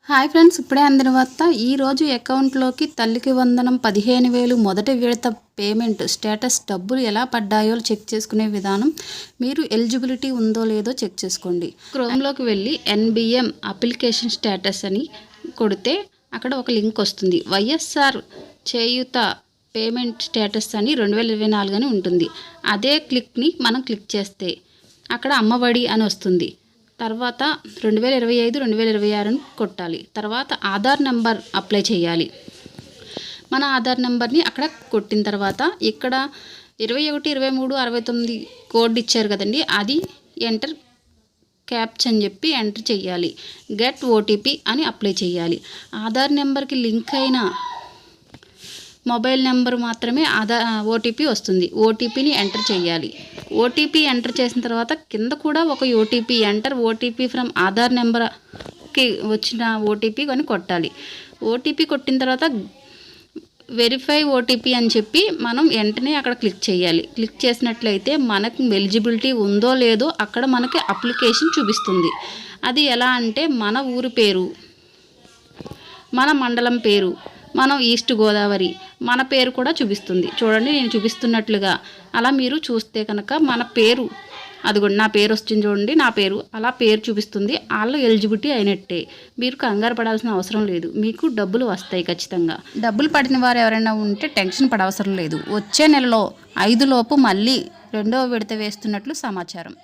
Hi friends, ఇప్పుడే అందిన వార్త. ఈరోజు అకౌంట్లోకి తల్లికి వందనం 15,000 మొదటి విడత పేమెంట్ స్టేటస్ డబ్బులు ఎలా పడ్డాయో చెక్ చేసుకునే విధానం. మీరు ఎలిజిబిలిటీ ఉందో లేదో చెక్ చేసుకోండి. క్రోమ్లోకి వెళ్ళి NBM అప్లికేషన్ స్టేటస్ అని కొడితే అక్కడ ఒక లింక్ వస్తుంది. వైఎస్ఆర్ చేయూత పేమెంట్ స్టేటస్ అని 2024 అని ఉంటుంది. అదే క్లిక్ని మనం క్లిక్ చేస్తే అక్కడ అమ్మఒడి అని వస్తుంది. తర్వాత 2025, 2026 అని కొట్టాలి. తర్వాత ఆధార్ నెంబర్ అప్లై చేయాలి. మన ఆధార్ నెంబర్ని అక్కడ కొట్టిన తర్వాత ఇక్కడ 21, 23, 69 కోడ్ ఇచ్చారు కదండి, అది ఎంటర్ క్యాప్చ్ అని చెప్పి ఎంటర్ చేయాలి. గెట్ OTP అని అప్లై చేయాలి. ఆధార్ నెంబర్కి లింక్ అయిన మొబైల్ నెంబర్ మాత్రమే OTP వస్తుంది. OTPని ఎంటర్ చేయాలి. OTP ఎంటర్ చేసిన తర్వాత కింద కూడా ఒక OTP enter OTP from Aadhaar నెంబర్కి వచ్చిన OTP అని కొట్టాలి. OTP కొట్టిన తర్వాత వెరిఫై OTP అని చెప్పి మనం వెంటనే అక్కడ క్లిక్ చేయాలి. క్లిక్ చేసినట్లయితే మనకు ఎలిజిబిలిటీ ఉందో లేదో అక్కడ మనకి అప్లికేషన్ చూపిస్తుంది. అది ఎలా అంటే మన ఊరు పేరు, మన మండలం పేరు, మనం ఈస్ట్ గోదావరి, మన పేరు కూడా చూపిస్తుంది. చూడండి, నేను చూపిస్తున్నట్లుగా అలా మీరు చూస్తే కనుక మన పేరు, అదిగోండి నా పేరు వస్తుంది చూడండి, నా పేరు అలా పేరు చూపిస్తుంది. వాళ్ళు ఎలిజిబిలిటీ అయినట్టే. మీరు కంగారు పడాల్సిన అవసరం లేదు. మీకు డబ్బులు వస్తాయి ఖచ్చితంగా. డబ్బులు పడిన వారు ఎవరైనా ఉంటే టెన్షన్ పడవసరం లేదు. వచ్చే నెలలో 5 లోపు మళ్ళీ రెండవ విడత వేస్తున్నట్లు సమాచారం.